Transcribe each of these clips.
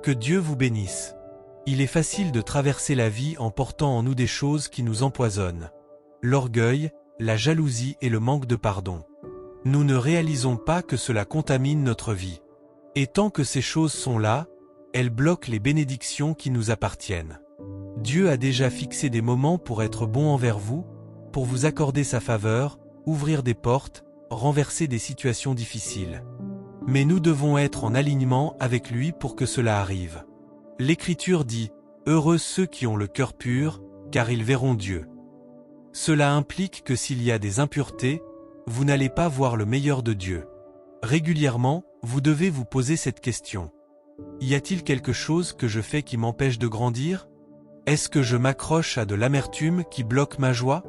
Que Dieu vous bénisse. Il est facile de traverser la vie en portant en nous des choses qui nous empoisonnent. L'orgueil, la jalousie et le manque de pardon. Nous ne réalisons pas que cela contamine notre vie. Et tant que ces choses sont là, elles bloquent les bénédictions qui nous appartiennent. Dieu a déjà fixé des moments pour être bon envers vous, pour vous accorder sa faveur, ouvrir des portes, renverser des situations difficiles. Mais nous devons être en alignement avec lui pour que cela arrive. L'Écriture dit « Heureux ceux qui ont le cœur pur, car ils verront Dieu ». Cela implique que s'il y a des impuretés, vous n'allez pas voir le meilleur de Dieu. Régulièrement, vous devez vous poser cette question. Y a-t-il quelque chose que je fais qui m'empêche de grandir? Est-ce que je m'accroche à de l'amertume qui bloque ma joie?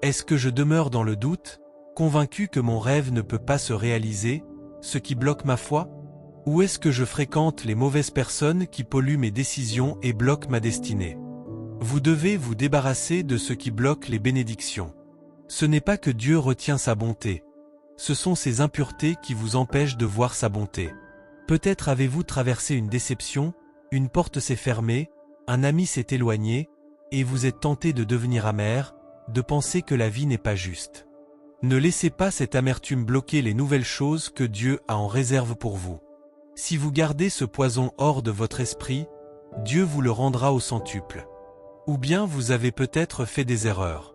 Est-ce que je demeure dans le doute, convaincu que mon rêve ne peut pas se réaliser, ce qui bloque ma foi? Ou est-ce que je fréquente les mauvaises personnes qui polluent mes décisions et bloquent ma destinée? Vous devez vous débarrasser de ce qui bloque les bénédictions. Ce n'est pas que Dieu retient sa bonté. Ce sont ces impuretés qui vous empêchent de voir sa bonté. Peut-être avez-vous traversé une déception, une porte s'est fermée, un ami s'est éloigné, et vous êtes tenté de devenir amer, de penser que la vie n'est pas juste. Ne laissez pas cette amertume bloquer les nouvelles choses que Dieu a en réserve pour vous. Si vous gardez ce poison hors de votre esprit, Dieu vous le rendra au centuple. Ou bien vous avez peut-être fait des erreurs.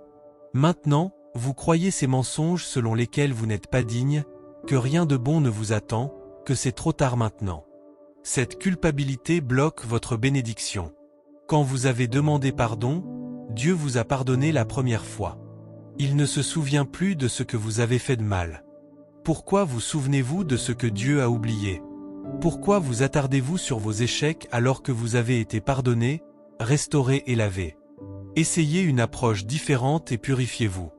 Maintenant, vous croyez ces mensonges selon lesquels vous n'êtes pas digne, que rien de bon ne vous attend, que c'est trop tard maintenant. Cette culpabilité bloque votre bénédiction. Quand vous avez demandé pardon, Dieu vous a pardonné la première fois. Il ne se souvient plus de ce que vous avez fait de mal. Pourquoi vous souvenez-vous de ce que Dieu a oublié? Pourquoi vous attardez-vous sur vos échecs alors que vous avez été pardonné, restauré et lavé? Essayez une approche différente et purifiez-vous.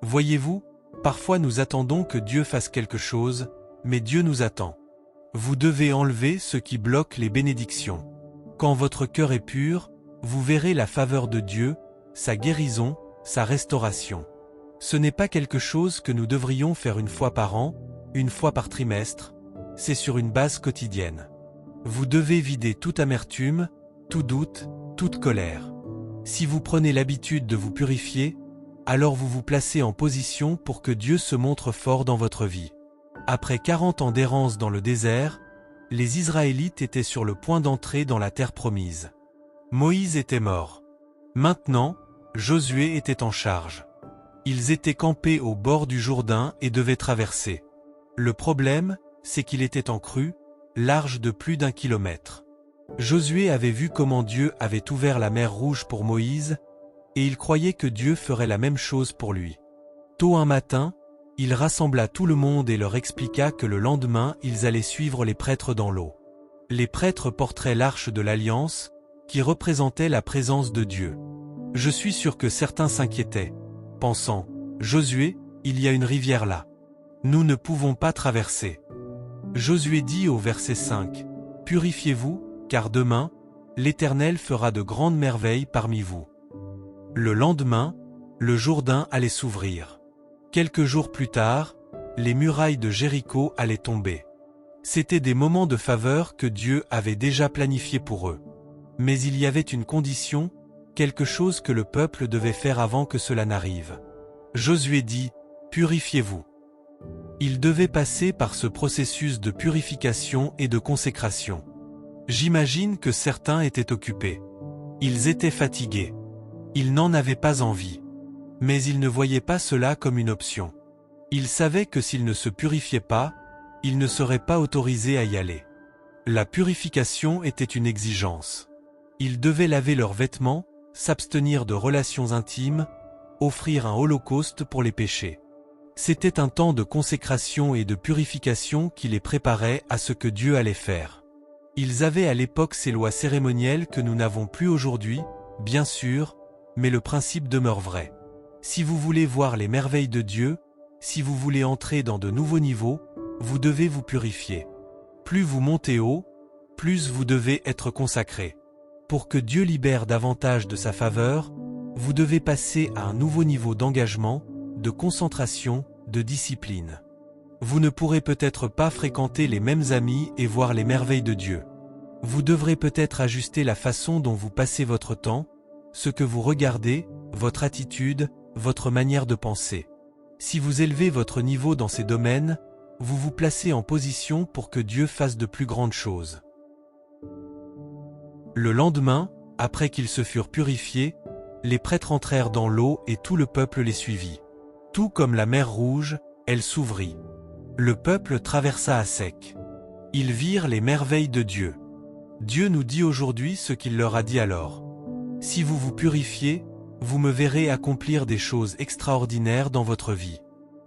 Voyez-vous, parfois nous attendons que Dieu fasse quelque chose, mais Dieu nous attend. Vous devez enlever ce qui bloque les bénédictions. Quand votre cœur est pur, vous verrez la faveur de Dieu, sa guérison, sa restauration. Ce n'est pas quelque chose que nous devrions faire une fois par an, une fois par trimestre, c'est sur une base quotidienne. Vous devez vider toute amertume, tout doute, toute colère. Si vous prenez l'habitude de vous purifier, alors vous vous placez en position pour que Dieu se montre fort dans votre vie. Après 40 ans d'errance dans le désert, les Israélites étaient sur le point d'entrer dans la terre promise. Moïse était mort. Maintenant, Josué était en charge. Ils étaient campés au bord du Jourdain et devaient traverser. Le problème, c'est qu'il était en crue, large de plus d'1 kilomètre. Josué avait vu comment Dieu avait ouvert la mer Rouge pour Moïse, et il croyait que Dieu ferait la même chose pour lui. Tôt un matin, il rassembla tout le monde et leur expliqua que le lendemain ils allaient suivre les prêtres dans l'eau. Les prêtres porteraient l'arche de l'Alliance, qui représentait la présence de Dieu. Je suis sûr que certains s'inquiétaient, pensant, « Josué, il y a une rivière là. Nous ne pouvons pas traverser. » Josué dit au verset 5, « Purifiez-vous, car demain, l'Éternel fera de grandes merveilles parmi vous. » Le lendemain, le Jourdain allait s'ouvrir. Quelques jours plus tard, les murailles de Jéricho allaient tomber. C'étaient des moments de faveur que Dieu avait déjà planifiés pour eux. Mais il y avait une condition, quelque chose que le peuple devait faire avant que cela n'arrive. Josué dit, « Purifiez-vous. » Il devait passer par ce processus de purification et de consécration. J'imagine que certains étaient occupés. Ils étaient fatigués. Ils n'en avaient pas envie. Mais ils ne voyaient pas cela comme une option. Ils savaient que s'ils ne se purifiaient pas, ils ne seraient pas autorisés à y aller. La purification était une exigence. Ils devaient laver leurs vêtements, s'abstenir de relations intimes, offrir un holocauste pour les péchés. C'était un temps de consécration et de purification qui les préparait à ce que Dieu allait faire. Ils avaient à l'époque ces lois cérémonielles que nous n'avons plus aujourd'hui, bien sûr, mais le principe demeure vrai. Si vous voulez voir les merveilles de Dieu, si vous voulez entrer dans de nouveaux niveaux, vous devez vous purifier. Plus vous montez haut, plus vous devez être consacré. Pour que Dieu libère davantage de sa faveur, vous devez passer à un nouveau niveau d'engagement, de concentration, de discipline. Vous ne pourrez peut-être pas fréquenter les mêmes amis et voir les merveilles de Dieu. Vous devrez peut-être ajuster la façon dont vous passez votre temps, ce que vous regardez, votre attitude, votre manière de penser. Si vous élevez votre niveau dans ces domaines, vous vous placez en position pour que Dieu fasse de plus grandes choses. Le lendemain, après qu'ils se furent purifiés, les prêtres entrèrent dans l'eau et tout le peuple les suivit. Tout comme la mer Rouge, elle s'ouvrit. Le peuple traversa à sec. Ils virent les merveilles de Dieu. Dieu nous dit aujourd'hui ce qu'il leur a dit alors. Si vous vous purifiez, vous me verrez accomplir des choses extraordinaires dans votre vie.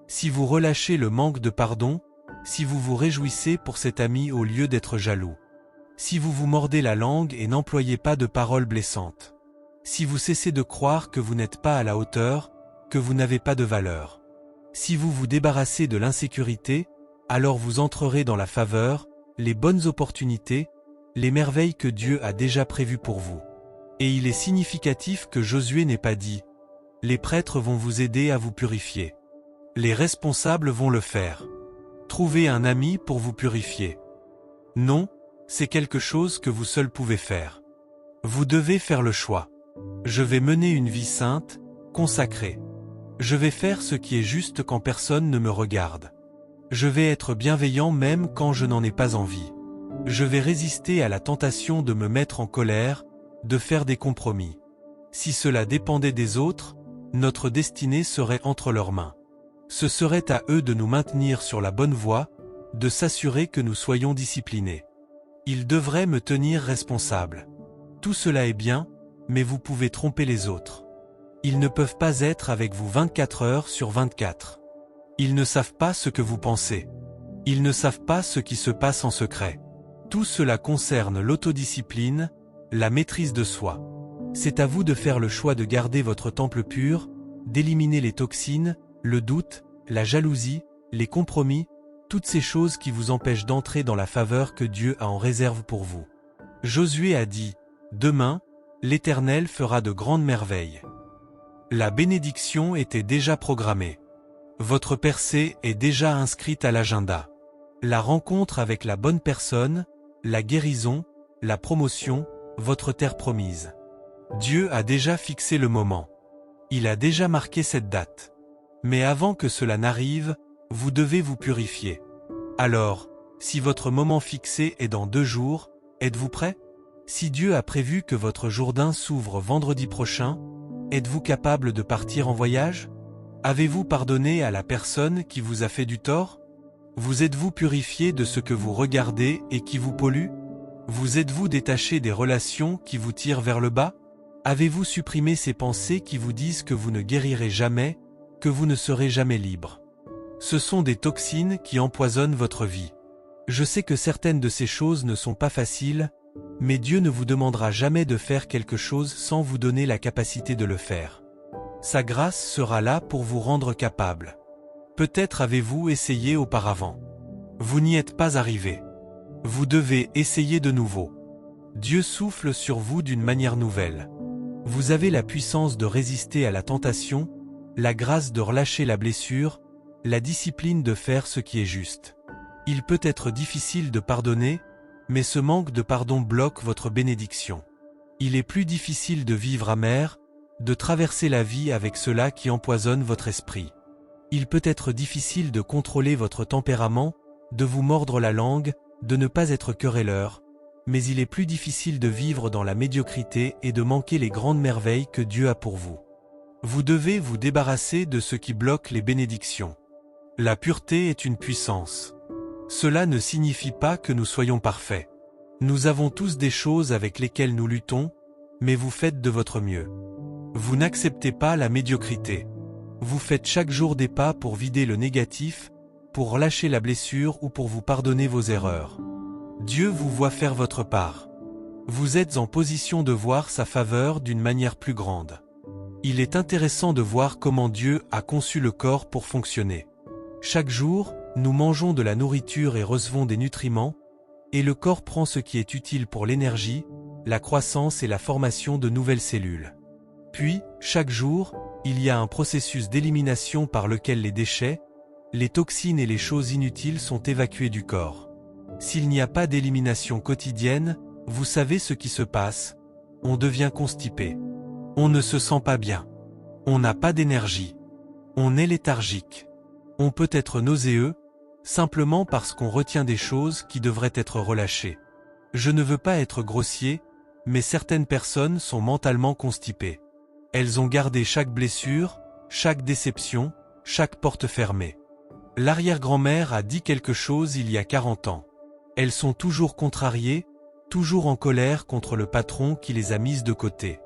Si vous relâchez le manque de pardon, si vous vous réjouissez pour cet ami au lieu d'être jaloux. Si vous vous mordez la langue et n'employez pas de paroles blessantes. Si vous cessez de croire que vous n'êtes pas à la hauteur, que vous n'avez pas de valeur. Si vous vous débarrassez de l'insécurité, alors vous entrerez dans la faveur, les bonnes opportunités, les merveilles que Dieu a déjà prévues pour vous. Et il est significatif que Josué n'ait pas dit « Les prêtres vont vous aider à vous purifier. Les responsables vont le faire. Trouvez un ami pour vous purifier. » Non, c'est quelque chose que vous seul pouvez faire. Vous devez faire le choix. Je vais mener une vie sainte, consacrée. Je vais faire ce qui est juste quand personne ne me regarde. Je vais être bienveillant même quand je n'en ai pas envie. Je vais résister à la tentation de me mettre en colère, de faire des compromis. Si cela dépendait des autres, notre destinée serait entre leurs mains. Ce serait à eux de nous maintenir sur la bonne voie, de s'assurer que nous soyons disciplinés. Ils devraient me tenir responsable. Tout cela est bien, mais vous pouvez tromper les autres. Ils ne peuvent pas être avec vous 24 heures sur 24. Ils ne savent pas ce que vous pensez. Ils ne savent pas ce qui se passe en secret. Tout cela concerne l'autodiscipline, la maîtrise de soi. C'est à vous de faire le choix de garder votre temple pur, d'éliminer les toxines, le doute, la jalousie, les compromis, toutes ces choses qui vous empêchent d'entrer dans la faveur que Dieu a en réserve pour vous. Josué a dit, « Demain, l'Éternel fera de grandes merveilles. » La bénédiction était déjà programmée. Votre percée est déjà inscrite à l'agenda. La rencontre avec la bonne personne, la guérison, la promotion, votre terre promise. Dieu a déjà fixé le moment. Il a déjà marqué cette date. Mais avant que cela n'arrive, vous devez vous purifier. Alors, si votre moment fixé est dans 2 jours, êtes-vous prêt? Si Dieu a prévu que votre Jourdain s'ouvre vendredi prochain, êtes-vous capable de partir en voyage? Avez-vous pardonné à la personne qui vous a fait du tort? Vous êtes-vous purifié de ce que vous regardez et qui vous pollue? Vous êtes-vous détaché des relations qui vous tirent vers le bas? Avez-vous supprimé ces pensées qui vous disent que vous ne guérirez jamais, que vous ne serez jamais libre? Ce sont des toxines qui empoisonnent votre vie. Je sais que certaines de ces choses ne sont pas faciles, mais Dieu ne vous demandera jamais de faire quelque chose sans vous donner la capacité de le faire. Sa grâce sera là pour vous rendre capable. Peut-être avez-vous essayé auparavant. Vous n'y êtes pas arrivé. Vous devez essayer de nouveau. Dieu souffle sur vous d'une manière nouvelle. Vous avez la puissance de résister à la tentation, la grâce de relâcher la blessure, la discipline de faire ce qui est juste. Il peut être difficile de pardonner, mais ce manque de pardon bloque votre bénédiction. Il est plus difficile de vivre amer, de traverser la vie avec cela qui empoisonne votre esprit. Il peut être difficile de contrôler votre tempérament, de vous mordre la langue, de ne pas être querelleur, mais il est plus difficile de vivre dans la médiocrité et de manquer les grandes merveilles que Dieu a pour vous. Vous devez vous débarrasser de ce qui bloque les bénédictions. La pureté est une puissance. Cela ne signifie pas que nous soyons parfaits. Nous avons tous des choses avec lesquelles nous luttons, mais vous faites de votre mieux. Vous n'acceptez pas la médiocrité. Vous faites chaque jour des pas pour vider le négatif, pour relâcher la blessure ou pour vous pardonner vos erreurs. Dieu vous voit faire votre part. Vous êtes en position de voir sa faveur d'une manière plus grande. Il est intéressant de voir comment Dieu a conçu le corps pour fonctionner. Chaque jour, nous mangeons de la nourriture et recevons des nutriments, et le corps prend ce qui est utile pour l'énergie, la croissance et la formation de nouvelles cellules. Puis, chaque jour, il y a un processus d'élimination par lequel les déchets, les toxines et les choses inutiles sont évacuées du corps. S'il n'y a pas d'élimination quotidienne, Vous savez ce qui se passe, on devient constipé. On ne se sent pas bien. On n'a pas d'énergie. On est léthargique. On peut être nauséeux, simplement parce qu'on retient des choses qui devraient être relâchées. Je ne veux pas être grossier, mais certaines personnes sont mentalement constipées. Elles ont gardé chaque blessure, chaque déception, chaque porte fermée. L'arrière-grand-mère a dit quelque chose il y a 40 ans. Elles sont toujours contrariées, toujours en colère contre le patron qui les a mises de côté.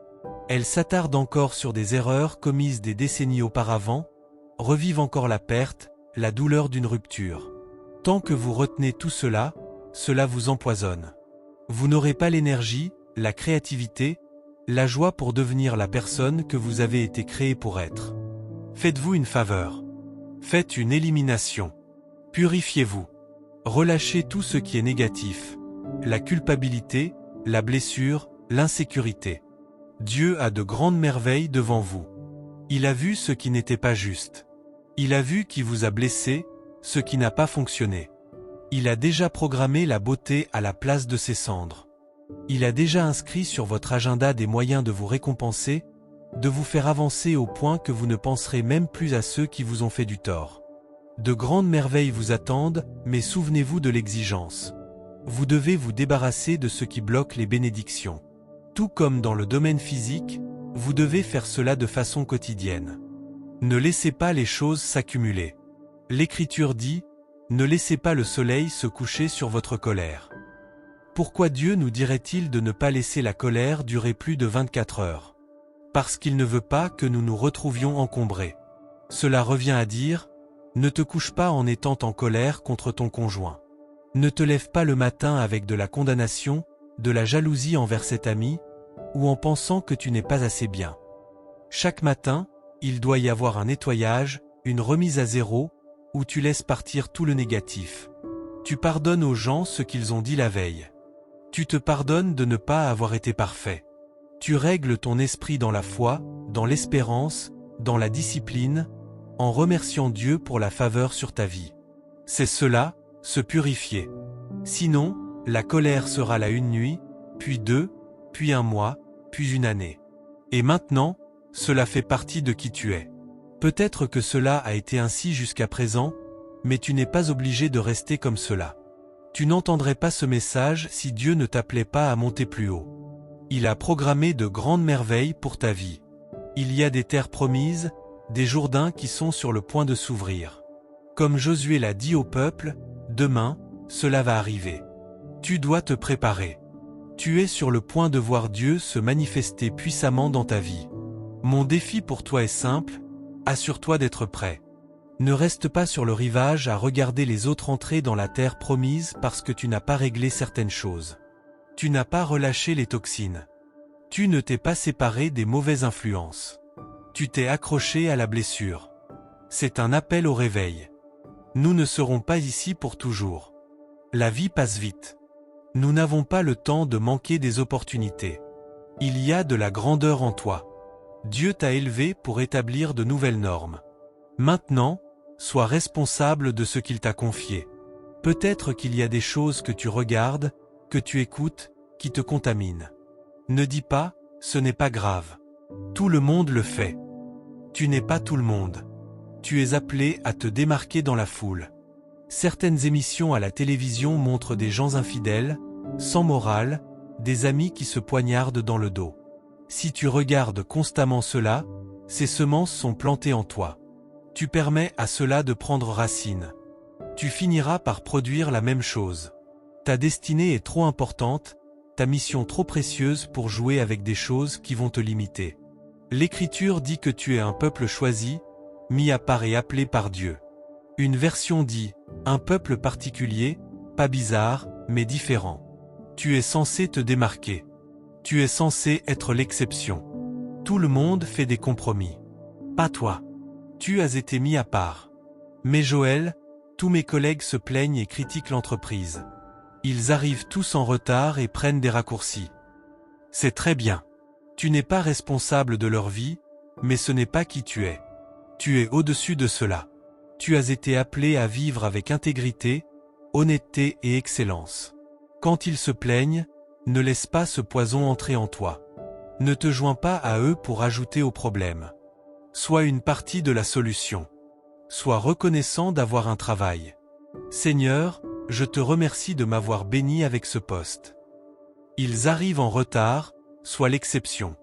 Elles s'attardent encore sur des erreurs commises des décennies auparavant, revivent encore la perte, la douleur d'une rupture. Tant que vous retenez tout cela, cela vous empoisonne. Vous n'aurez pas l'énergie, la créativité, la joie pour devenir la personne que vous avez été créé pour être. Faites-vous une faveur. Faites une élimination. Purifiez-vous. Relâchez tout ce qui est négatif. La culpabilité, la blessure, l'insécurité. Dieu a de grandes merveilles devant vous. Il a vu ce qui n'était pas juste. Il a vu qui vous a blessé, ce qui n'a pas fonctionné. Il a déjà programmé la beauté à la place de ses cendres. Il a déjà inscrit sur votre agenda des moyens de vous récompenser, de vous faire avancer au point que vous ne penserez même plus à ceux qui vous ont fait du tort. De grandes merveilles vous attendent, mais souvenez-vous de l'exigence. Vous devez vous débarrasser de ce qui bloque les bénédictions. Tout comme dans le domaine physique, vous devez faire cela de façon quotidienne. Ne laissez pas les choses s'accumuler. L'Écriture dit, « Ne laissez pas le soleil se coucher sur votre colère ». Pourquoi Dieu nous dirait-il de ne pas laisser la colère durer plus de 24 heures? Parce qu'il ne veut pas que nous nous retrouvions encombrés. Cela revient à dire, ne te couche pas en étant en colère contre ton conjoint. Ne te lève pas le matin avec de la condamnation, de la jalousie envers cet ami, ou en pensant que tu n'es pas assez bien. Chaque matin, il doit y avoir un nettoyage, une remise à zéro, où tu laisses partir tout le négatif. Tu pardonnes aux gens ce qu'ils ont dit la veille. Tu te pardonnes de ne pas avoir été parfait. Tu règles ton esprit dans la foi, dans l'espérance, dans la discipline, en remerciant Dieu pour la faveur sur ta vie. C'est cela, se purifier. Sinon, la colère sera là une nuit, puis 2, puis 1 mois, puis 1 année. Et maintenant, cela fait partie de qui tu es. Peut-être que cela a été ainsi jusqu'à présent, mais tu n'es pas obligé de rester comme cela. Tu n'entendrais pas ce message si Dieu ne t'appelait pas à monter plus haut. Il a programmé de grandes merveilles pour ta vie. Il y a des terres promises, des Jourdains qui sont sur le point de s'ouvrir. Comme Josué l'a dit au peuple, demain, cela va arriver. Tu dois te préparer. Tu es sur le point de voir Dieu se manifester puissamment dans ta vie. Mon défi pour toi est simple, assure-toi d'être prêt. Ne reste pas sur le rivage à regarder les autres entrer dans la terre promise parce que tu n'as pas réglé certaines choses. Tu n'as pas relâché les toxines. Tu ne t'es pas séparé des mauvaises influences. Tu t'es accroché à la blessure. C'est un appel au réveil. Nous ne serons pas ici pour toujours. La vie passe vite. Nous n'avons pas le temps de manquer des opportunités. Il y a de la grandeur en toi. Dieu t'a élevé pour établir de nouvelles normes. Maintenant, sois responsable de ce qu'il t'a confié. Peut-être qu'il y a des choses que tu regardes, que tu écoutes, qui te contaminent. Ne dis pas, ce n'est pas grave. Tout le monde le fait. Tu n'es pas tout le monde. Tu es appelé à te démarquer dans la foule. Certaines émissions à la télévision montrent des gens infidèles, sans morale, des amis qui se poignardent dans le dos. Si tu regardes constamment cela, ces semences sont plantées en toi. Tu permets à cela de prendre racine. Tu finiras par produire la même chose. Ta destinée est trop importante, ta mission trop précieuse pour jouer avec des choses qui vont te limiter. L'Écriture dit que tu es un peuple choisi, mis à part et appelé par Dieu. Une version dit, un peuple particulier, pas bizarre, mais différent. Tu es censé te démarquer. Tu es censé être l'exception. Tout le monde fait des compromis. Pas toi. Tu as été mis à part. Mais Joël, tous mes collègues se plaignent et critiquent l'entreprise. Ils arrivent tous en retard et prennent des raccourcis. C'est très bien. Tu n'es pas responsable de leur vie, mais ce n'est pas qui tu es. Tu es au-dessus de cela. Tu as été appelé à vivre avec intégrité, honnêteté et excellence. Quand ils se plaignent, Ne laisse pas ce poison entrer en toi. Ne te joins pas à eux pour ajouter au problème. Sois une partie de la solution. Sois reconnaissant d'avoir un travail. Seigneur, je te remercie de m'avoir béni avec ce poste. Ils arrivent en retard, sois l'exception.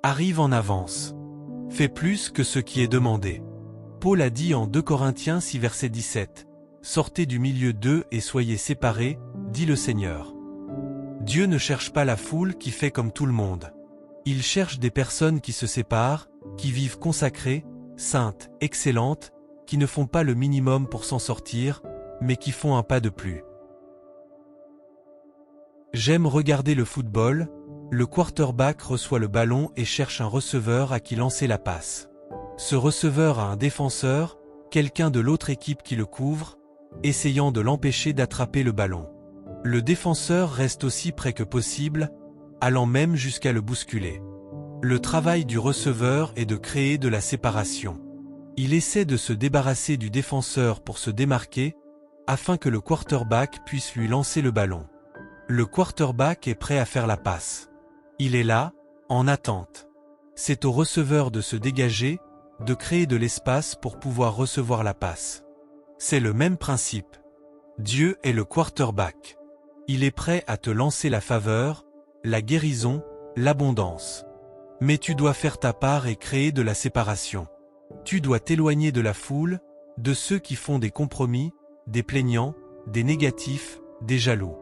Arrive en avance. Fais plus que ce qui est demandé. Paul a dit en 2 Corinthiens 6 verset 17, « Sortez du milieu d'eux et soyez séparés, dit le Seigneur. » Dieu ne cherche pas la foule qui fait comme tout le monde. Il cherche des personnes qui se séparent, qui vivent consacrées, saintes, excellentes, qui ne font pas le minimum pour s'en sortir, mais qui font un pas de plus. J'aime regarder le football, le quarterback reçoit le ballon et cherche un receveur à qui lancer la passe. Ce receveur a un défenseur, quelqu'un de l'autre équipe qui le couvre, essayant de l'empêcher d'attraper le ballon. Le défenseur reste aussi près que possible, allant même jusqu'à le bousculer. Le travail du receveur est de créer de la séparation. Il essaie de se débarrasser du défenseur pour se démarquer, afin que le quarterback puisse lui lancer le ballon. Le quarterback est prêt à faire la passe. Il est là, en attente. C'est au receveur de se dégager, de créer de l'espace pour pouvoir recevoir la passe. C'est le même principe. Dieu est le quarterback. Il est prêt à te lancer la faveur, la guérison, l'abondance. Mais tu dois faire ta part et créer de la séparation. Tu dois t'éloigner de la foule, de ceux qui font des compromis, des plaignants, des négatifs, des jaloux.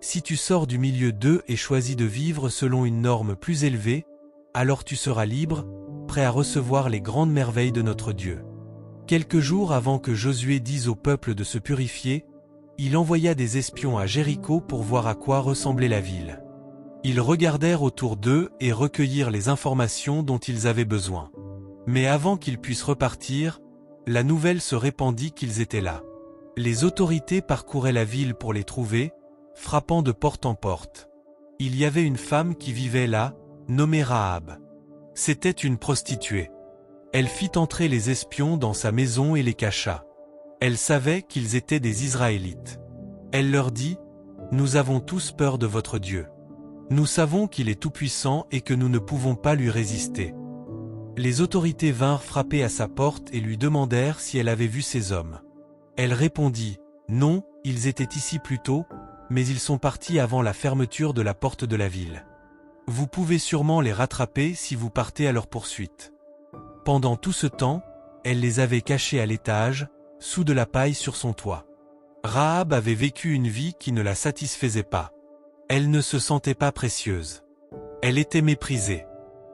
Si tu sors du milieu d'eux et choisis de vivre selon une norme plus élevée, alors tu seras libre, prêt à recevoir les grandes merveilles de notre Dieu. Quelques jours avant que Josué dise au peuple de se purifier, il envoya des espions à Jéricho pour voir à quoi ressemblait la ville. Ils regardèrent autour d'eux et recueillirent les informations dont ils avaient besoin. Mais avant qu'ils puissent repartir, la nouvelle se répandit qu'ils étaient là. Les autorités parcouraient la ville pour les trouver, frappant de porte en porte. Il y avait une femme qui vivait là, nommée Rahab. C'était une prostituée. Elle fit entrer les espions dans sa maison et les cacha. Elle savait qu'ils étaient des Israélites. Elle leur dit, « Nous avons tous peur de votre Dieu. Nous savons qu'il est tout-puissant et que nous ne pouvons pas lui résister. » Les autorités vinrent frapper à sa porte et lui demandèrent si elle avait vu ces hommes. Elle répondit, « Non, ils étaient ici plus tôt, mais ils sont partis avant la fermeture de la porte de la ville. Vous pouvez sûrement les rattraper si vous partez à leur poursuite. » Pendant tout ce temps, elle les avait cachés à l'étage, sous de la paille sur son toit. Rahab avait vécu une vie qui ne la satisfaisait pas. Elle ne se sentait pas précieuse. Elle était méprisée.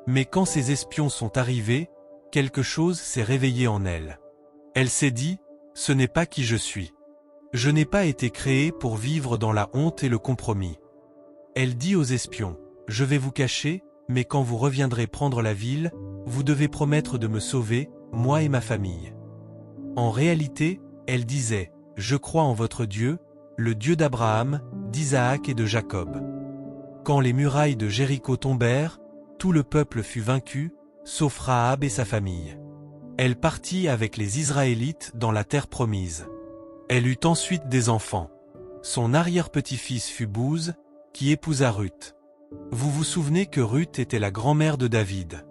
Mais quand ces espions sont arrivés, quelque chose s'est réveillé en elle. Elle s'est dit, « Ce n'est pas qui je suis. Je n'ai pas été créée pour vivre dans la honte et le compromis. » Elle dit aux espions, « Je vais vous cacher, mais quand vous reviendrez prendre la ville, vous devez promettre de me sauver, moi et ma famille. » En réalité, elle disait, « Je crois en votre Dieu, le Dieu d'Abraham, d'Isaac et de Jacob. » Quand les murailles de Jéricho tombèrent, tout le peuple fut vaincu, sauf Rahab et sa famille. Elle partit avec les Israélites dans la terre promise. Elle eut ensuite des enfants. Son arrière-petit-fils fut Bouz, qui épousa Ruth. Vous vous souvenez que Ruth était la grand-mère de David.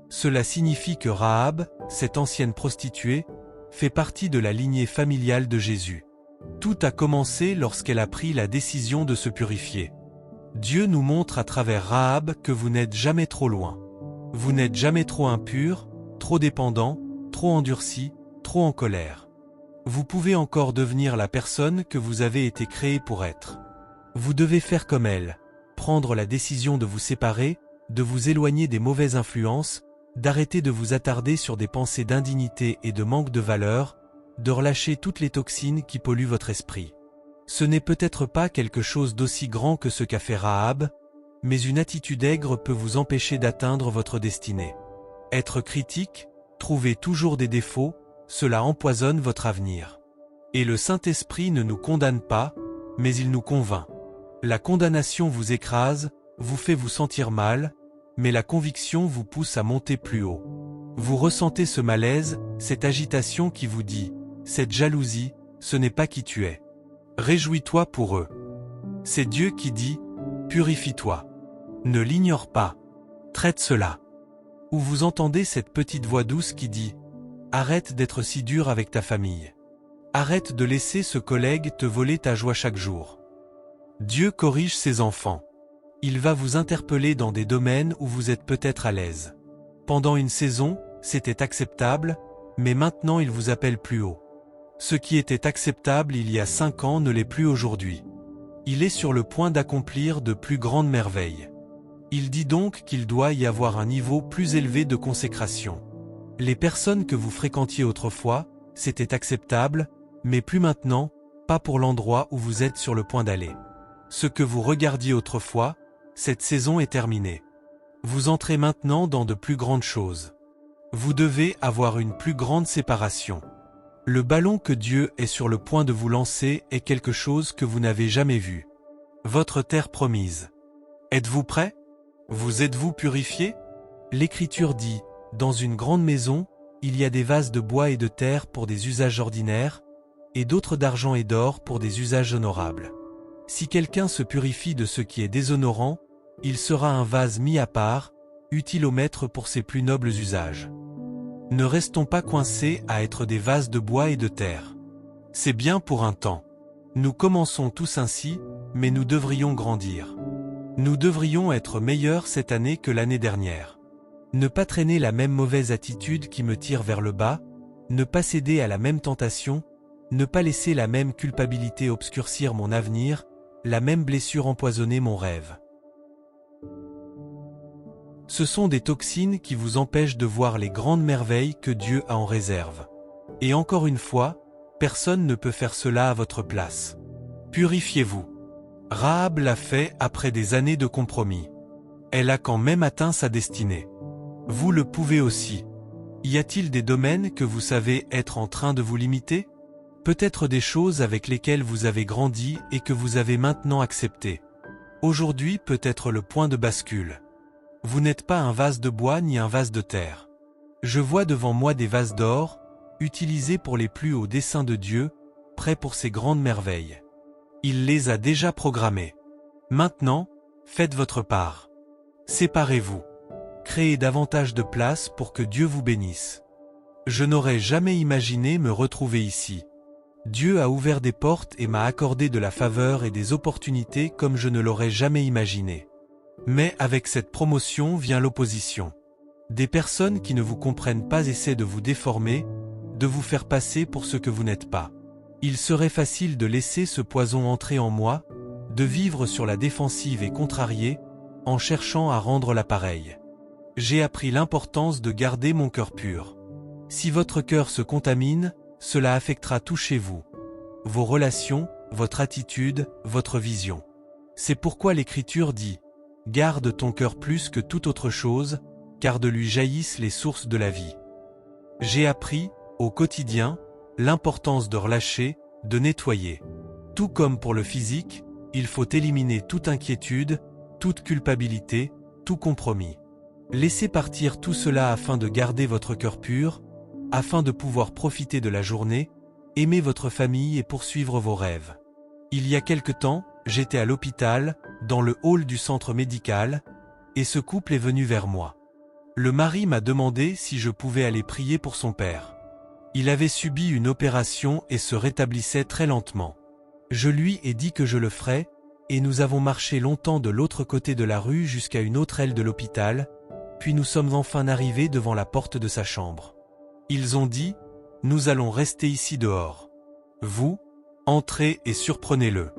Cela signifie que Rahab, cette ancienne prostituée, fait partie de la lignée familiale de Jésus. Tout a commencé lorsqu'elle a pris la décision de se purifier. Dieu nous montre à travers Rahab que vous n'êtes jamais trop loin. Vous n'êtes jamais trop impur, trop dépendant, trop endurci, trop en colère. Vous pouvez encore devenir la personne que vous avez été créé pour être. Vous devez faire comme elle, prendre la décision de vous séparer, de vous éloigner des mauvaises influences, d'arrêter de vous attarder sur des pensées d'indignité et de manque de valeur, de relâcher toutes les toxines qui polluent votre esprit. Ce n'est peut-être pas quelque chose d'aussi grand que ce qu'a fait Rahab, mais une attitude aigre peut vous empêcher d'atteindre votre destinée. Être critique, trouver toujours des défauts, cela empoisonne votre avenir. Et le Saint-Esprit ne nous condamne pas, mais il nous convainc. La condamnation vous écrase, vous fait vous sentir mal, mais la conviction vous pousse à monter plus haut. Vous ressentez ce malaise, cette agitation qui vous dit, cette jalousie, ce n'est pas qui tu es. Réjouis-toi pour eux. C'est Dieu qui dit, Purifie-toi. Ne l'ignore pas. Traite cela. Ou vous entendez cette petite voix douce qui dit « Arrête d'être si dur avec ta famille. Arrête de laisser ce collègue te voler ta joie chaque jour. » Dieu corrige ses enfants. Il va vous interpeller dans des domaines où vous êtes peut-être à l'aise. Pendant une saison, c'était acceptable, mais maintenant il vous appelle plus haut. Ce qui était acceptable il y a 5 ans ne l'est plus aujourd'hui. Il est sur le point d'accomplir de plus grandes merveilles. Il dit donc qu'il doit y avoir un niveau plus élevé de consécration. Les personnes que vous fréquentiez autrefois, c'était acceptable, mais plus maintenant, pas pour l'endroit où vous êtes sur le point d'aller. Ce que vous regardiez autrefois, cette saison est terminée. Vous entrez maintenant dans de plus grandes choses. Vous devez avoir une plus grande séparation. Le ballon que Dieu est sur le point de vous lancer est quelque chose que vous n'avez jamais vu. Votre terre promise. Êtes-vous prêt? Vous êtes-vous purifié? L'Écriture dit, dans une grande maison, il y a des vases de bois et de terre pour des usages ordinaires, et d'autres d'argent et d'or pour des usages honorables. Si quelqu'un se purifie de ce qui est déshonorant, il sera un vase mis à part, utile au maître pour ses plus nobles usages. Ne restons pas coincés à être des vases de bois et de terre. C'est bien pour un temps. Nous commençons tous ainsi, mais nous devrions grandir. Nous devrions être meilleurs cette année que l'année dernière. Ne pas traîner la même mauvaise attitude qui me tire vers le bas, ne pas céder à la même tentation, ne pas laisser la même culpabilité obscurcir mon avenir, la même blessure empoisonner mon rêve. Ce sont des toxines qui vous empêchent de voir les grandes merveilles que Dieu a en réserve. Et encore une fois, personne ne peut faire cela à votre place. Purifiez-vous. Rahab l'a fait après des années de compromis. Elle a quand même atteint sa destinée. Vous le pouvez aussi. Y a-t-il des domaines que vous savez être en train de vous limiter? Peut-être des choses avec lesquelles vous avez grandi et que vous avez maintenant acceptées. Aujourd'hui peut être le point de bascule. Vous n'êtes pas un vase de bois ni un vase de terre. Je vois devant moi des vases d'or, utilisés pour les plus hauts desseins de Dieu, prêts pour ses grandes merveilles. Il les a déjà programmés. Maintenant, faites votre part. Séparez-vous. Créez davantage de place pour que Dieu vous bénisse. Je n'aurais jamais imaginé me retrouver ici. Dieu a ouvert des portes et m'a accordé de la faveur et des opportunités comme je ne l'aurais jamais imaginé. Mais avec cette promotion vient l'opposition. Des personnes qui ne vous comprennent pas essaient de vous déformer, de vous faire passer pour ce que vous n'êtes pas. Il serait facile de laisser ce poison entrer en moi, de vivre sur la défensive et contrarié, en cherchant à rendre l'appareil. J'ai appris l'importance de garder mon cœur pur. Si votre cœur se contamine, cela affectera tout chez vous. Vos relations, votre attitude, votre vision. C'est pourquoi l'Écriture dit « Garde ton cœur plus que toute autre chose, car de lui jaillissent les sources de la vie. » J'ai appris, au quotidien, l'importance de relâcher, de nettoyer. Tout comme pour le physique, il faut éliminer toute inquiétude, toute culpabilité, tout compromis. Laissez partir tout cela afin de garder votre cœur pur, afin de pouvoir profiter de la journée, aimer votre famille et poursuivre vos rêves. Il y a quelque temps, j'étais à l'hôpital, dans le hall du centre médical, et ce couple est venu vers moi. Le mari m'a demandé si je pouvais aller prier pour son père. Il avait subi une opération et se rétablissait très lentement. Je lui ai dit que je le ferais, et nous avons marché longtemps de l'autre côté de la rue jusqu'à une autre aile de l'hôpital, puis nous sommes enfin arrivés devant la porte de sa chambre. Ils ont dit, « Nous allons rester ici dehors. Vous, entrez et surprenez-le. »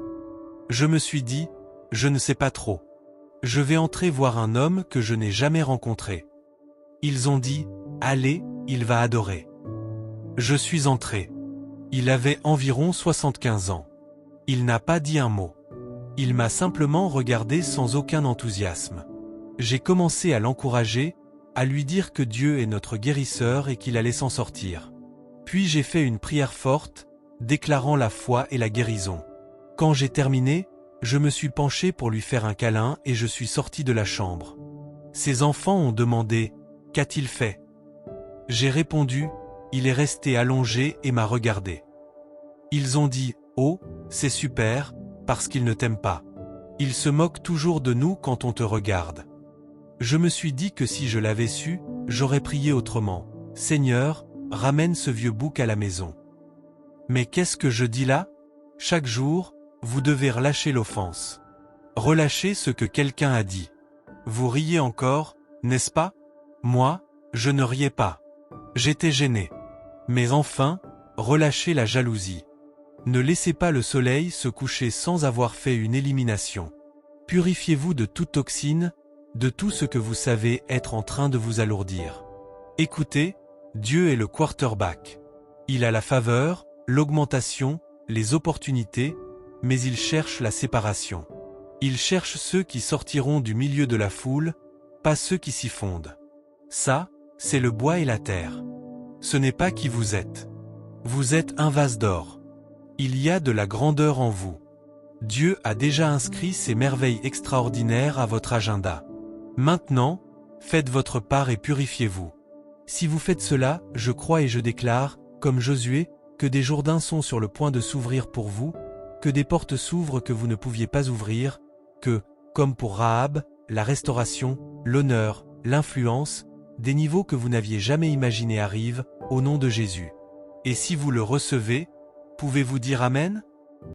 Je me suis dit, « Je ne sais pas trop. Je vais entrer voir un homme que je n'ai jamais rencontré. » Ils ont dit, « Allez, il va adorer. » Je suis entré. Il avait environ 75 ans. Il n'a pas dit un mot. Il m'a simplement regardé sans aucun enthousiasme. J'ai commencé à l'encourager, à lui dire que Dieu est notre guérisseur et qu'il allait s'en sortir. Puis j'ai fait une prière forte, déclarant la foi et la guérison. Quand j'ai terminé, je me suis penché pour lui faire un câlin et je suis sorti de la chambre. Ses enfants ont demandé « Qu'a-t-il fait ?» J'ai répondu « Il est resté allongé et m'a regardé. » Ils ont dit « Oh, c'est super, parce qu'il ne t'aime pas. » Il se moque toujours de nous quand on te regarde. Je me suis dit que si je l'avais su, j'aurais prié autrement. Seigneur, ramène ce vieux bouc à la maison. Mais qu'est-ce que je dis là? Chaque jour, vous devez relâcher l'offense. Relâchez ce que quelqu'un a dit. Vous riez encore, n'est-ce pas? Moi, je ne riais pas. J'étais gêné. Mais enfin, relâchez la jalousie. Ne laissez pas le soleil se coucher sans avoir fait une élimination. Purifiez-vous de toute toxine, de tout ce que vous savez être en train de vous alourdir. Écoutez, Dieu est le quarterback. Il a la faveur, l'augmentation, les opportunités, mais il cherche la séparation. Il cherche ceux qui sortiront du milieu de la foule, pas ceux qui s'y fondent. Ça, c'est le bois et la terre. Ce n'est pas qui vous êtes. Vous êtes un vase d'or. Il y a de la grandeur en vous. Dieu a déjà inscrit ces merveilles extraordinaires à votre agenda. Maintenant, faites votre part et purifiez-vous. Si vous faites cela, je crois et je déclare, comme Josué, que des Jourdains sont sur le point de s'ouvrir pour vous, que des portes s'ouvrent que vous ne pouviez pas ouvrir, que, comme pour Rahab, la restauration, l'honneur, l'influence, des niveaux que vous n'aviez jamais imaginés arrivent, au nom de Jésus. Et si vous le recevez, pouvez-vous dire Amen?